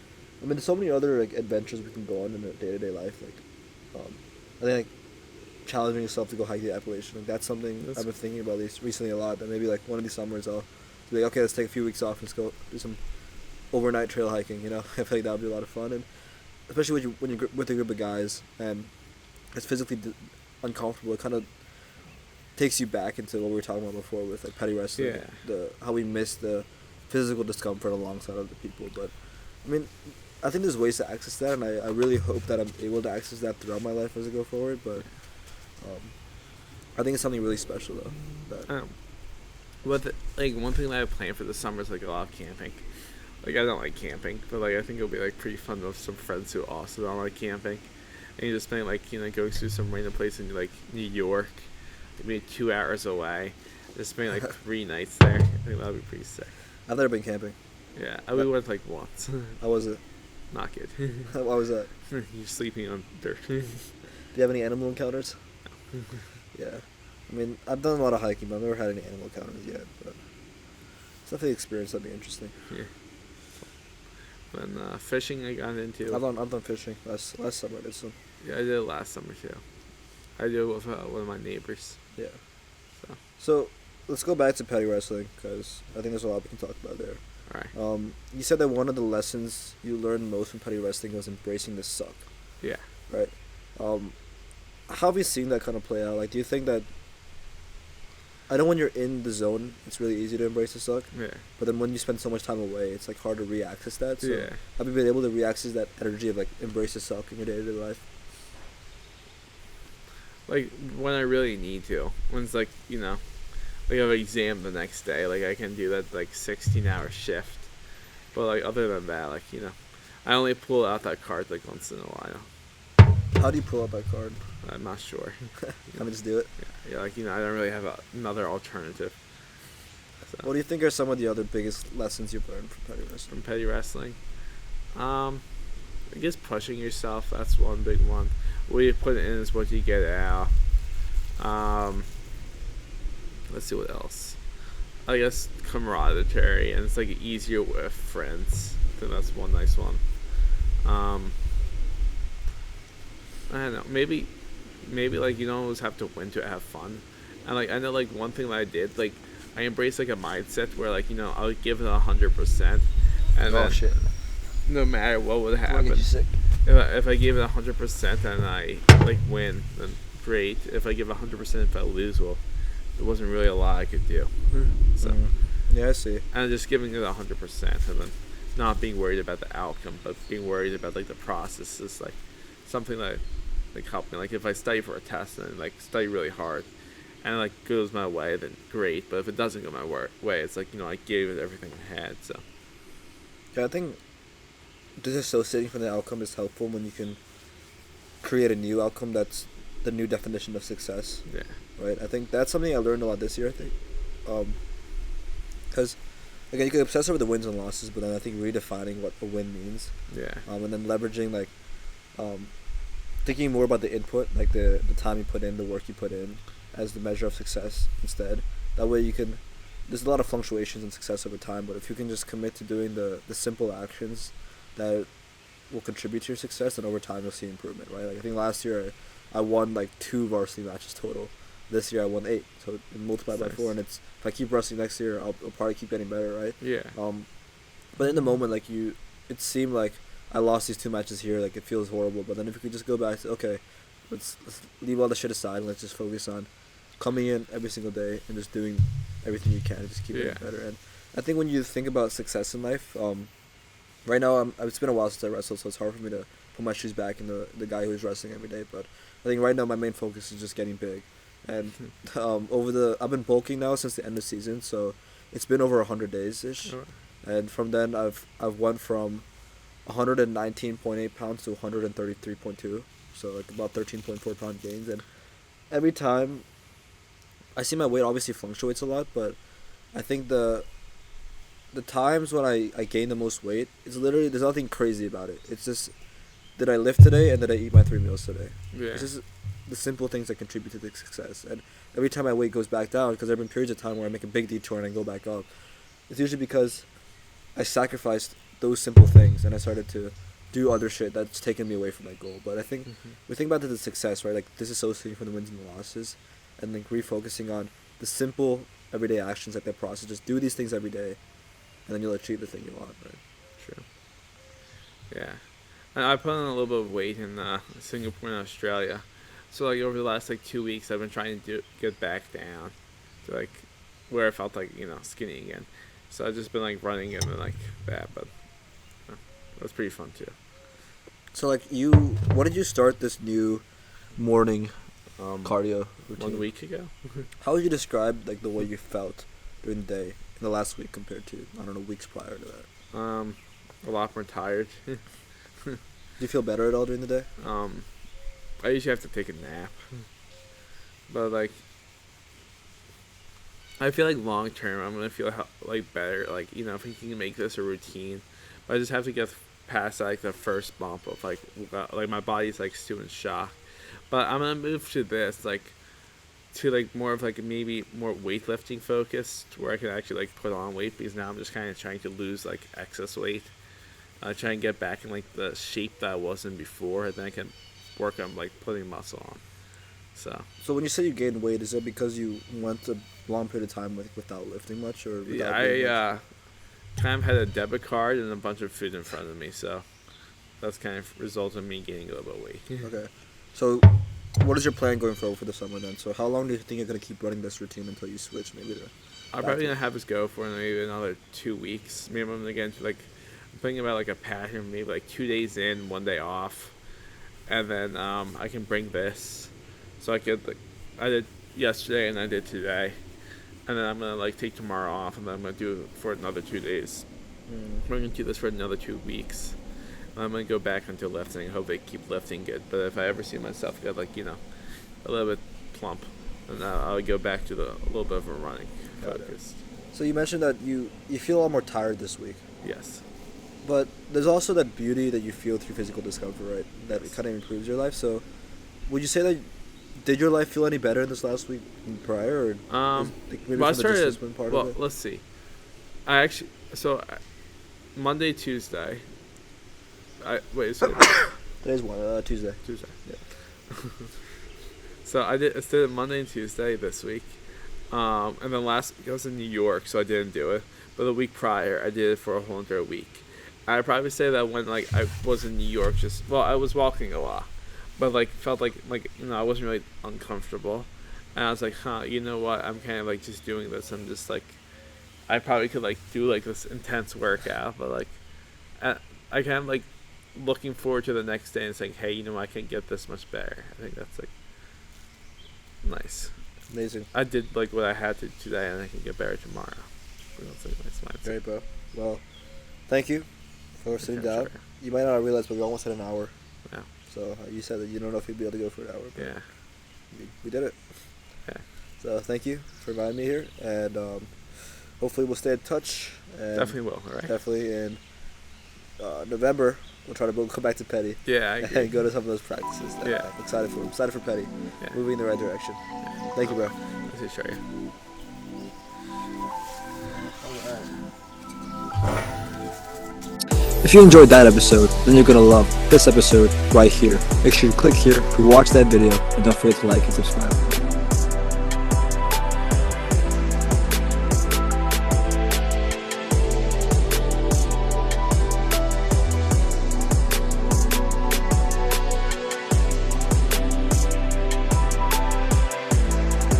I mean, there's so many other like adventures we can go on in our day-to-day life. Like, I think like challenging yourself to go hike the Appalachian. Like that's something That's- I've been thinking about recently a lot. That maybe like one of these summers I'll be like, okay, let's take a few weeks off and let's go do some overnight trail hiking. I feel like that would be a lot of fun, and especially when you're with a group of guys and it's physically uncomfortable. It kind of takes you back into what we were talking about before with like Peddie wrestling. Yeah. How we miss the physical discomfort alongside other people. But I mean, I think there's ways to access that, and I really hope that I'm able to access that throughout my life as I go forward. But I think it's something really special though. That like one thing that I plan for the summer is like a lot of camping. Like I don't like camping, but like I think it'll be like pretty fun with some friends who also don't like camping, and you just spend like going to some random place in like New York, maybe 2 hours away, just spend like 3 nights there. I think that'd be pretty sick. I've never been camping. Yeah, we went like once. How was it? Not good. How was that? You're sleeping on dirt. Do you have any animal encounters? Yeah. I mean, I've done a lot of hiking, but I've never had any animal encounters yet. But it's definitely an experience that'd be interesting. Yeah. When fishing, I got into. I've done fishing last summer. I did some. Yeah, I did it last summer too. I did it with one of my neighbors. Yeah. So, So let's go back to Peddie wrestling because I think there's a lot we can talk about there. all right. You said that one of the lessons you learned most from Peddie wrestling was embracing the suck, Yeah. right? How have you seen that kind of play out? Like, do you think that? I know when you're in the zone, it's really easy to embrace the suck. Yeah. But then when you spend so much time away, it's like hard to re-access that. So Yeah. have you been able to re-access that energy of like embrace the suck in your day-to-day life? Like when I really need to. When it's like like I have an exam the next day. Like I can do that like 16-hour shift. But like other than that, like I only pull out that card like once in a while. How do you pull out that card? I'm not sure. Can I just do it? Yeah, like I don't really have another alternative. So, What do you think are some of the other biggest lessons you've learned from Peddie wrestling? from Peddie wrestling, I guess pushing yourself. That's one big one. What you put in is what you get out. Let's see what else. I guess camaraderie, and it's like easier with friends. I think that's one nice one. I don't know. Maybe like you don't always have to win to have fun. And like I know like one thing that I did, like I embraced like a mindset where like I'll give it 100%, and then shit. no matter what would Wanna happen, get you sick. if I gave it 100% and I like win, then great. If I give 100% if I lose, well, there wasn't really a lot I could do. So Yeah, I see. and just giving it 100% and then not being worried about the outcome, but being worried about like the process is like something that like helped me. Like if I study for a test and like study really hard, and it, like goes my way, then great. But if it doesn't go my way, it's like I gave it everything I had. So Yeah, I think disassociating from the outcome is helpful when you can create a new outcome that's the new definition of success. yeah, Right? I think that's something I learned a lot this year. I think, because again, you can obsess over the wins and losses, but then I think redefining what a win means, yeah, and then leveraging like, thinking more about the input, like the time you put in, the work you put in, as the measure of success instead. That way you can. There's a lot of fluctuations in success over time, but if you can just commit to doing the simple actions that will contribute to your success, then over time you'll see improvement, right? Like I think last year I won like 2 varsity matches total. This year I won 8, so multiplied by 4, and it's if I keep wrestling next year, I'll probably keep getting better, right? yeah, But in the moment, like it seemed like I lost these 2 matches here, like it feels horrible. But then if you could just go back to let's leave all the shit aside and let's just focus on coming in every single day and just doing everything you can and just keep getting better. And I think when you think about success in life, right now it's been a while since I wrestled, so it's hard for me to put my shoes back in the guy who is wrestling every day. But I think right now my main focus is just getting big. And I've been bulking now since the end of the season, so it's been over 100 days ish. Alright. And from then I've went from 119.8 pounds to 133.2, so like about 13.4 pound gains. And every time I see my weight obviously fluctuates a lot, but I think the times when I gain the most weight, it's literally, there's nothing crazy about it. It's just, did I lift today and did I eat my 3 meals today? yeah. It's just the simple things that contribute to the success. And every time my weight goes back down, because there have been periods of time where I make a big detour and I go back up, it's usually because I sacrificed those simple things and I started to do other shit that's taken me away from my goal. But I think we think about the success, right? Like disassociating from the wins and the losses, and like refocusing on the simple everyday actions, like that process. Just do these things every day, and then you'll achieve the thing you want, right? True. Yeah, and I put on a little bit of weight in Singapore and Australia. So like over the last like 2 weeks, I've been trying to get back down to like where I felt like skinny again. So I've just been like running and then like that, but it was pretty fun too. So like when did you start this new morning cardio routine? 1 week ago. How would you describe like the way you felt during the day in the last week compared to weeks prior to that? A lot more tired. Do you feel better at all during the day? I usually have to take a nap, but like I feel like long term I'm gonna feel like better. Like if I can make this a routine, but I just have to get past like the first bump of like my body's like still in shock. But I'm gonna move to this to more of like maybe more weightlifting focused, where I can actually like put on weight, because now I'm just kind of trying to lose like excess weight, try and get back in like the shape that I was in before, and then I can work on like putting muscle on. So when you say you gained weight, is that because you went a long period of time without lifting much, or yeah, I kind of had a debit card and a bunch of food in front of me, so that's kind of resulted in me gaining a little bit of weight. Okay, so what is your plan going forward for the summer then? So how long do you think you're gonna keep running this routine until you switch maybe to? I'm probably gonna have this go for maybe another 2 weeks. Maybe I'm gonna I'm thinking about like a pattern, maybe like 2 days in, 1 day off, and then I can bring this. So I did yesterday and I did today, and then I'm gonna take tomorrow off, and then I'm gonna do it for another 2 days. I'm gonna do this for another 2 weeks. And I'm gonna go back into lifting. Hope they keep lifting good. But if I ever see myself get a little bit plump, then I'll go back to a little bit of a running focus. So you mentioned that you feel a lot more tired this week. Yes. But there's also that beauty that you feel through physical discomfort, right? That it kind of improves your life. So would you say that did your life feel any better in this last week than prior, or maybe well, from the discipline part of it? Let's see. Monday, Tuesday. Today's Tuesday. Tuesday. Yeah. So I did it Monday and Tuesday this week. And then last week I was in New York, so I didn't do it. But the week prior, I did it for a whole entire week. I'd probably say that when like I was in New York, I was walking a lot, but like felt like I wasn't really uncomfortable, and I was like, you know what? I'm kind of like just doing this. I'm just like, I probably could like do like this intense workout, but like, I kind of like looking forward to the next day and saying, hey, you know, I can get this much better. I think that's like nice. Amazing. I did like what I had to today, and I can get better tomorrow. That's like nice mindset. Great, bro. Well, thank you for sitting down. Sure. You might not realize, but we almost had an hour. Yeah. So you said that you don't know if you'd be able to go for an hour. But Yeah. we did it. Yeah. So thank you for inviting me here, and hopefully we'll stay in touch. And Definitely will. All right. Definitely in November we'll try to come back to Peddie. Yeah, I agree. And go to some of those practices. That Yeah. I'm excited for. I'm excited for Peddie. Yeah. Moving in the right direction. Yeah. Thank you, bro. This is shaurya. If you enjoyed that episode, then you're gonna love this episode right here. Make sure you click here to watch that video, and don't forget to like and subscribe.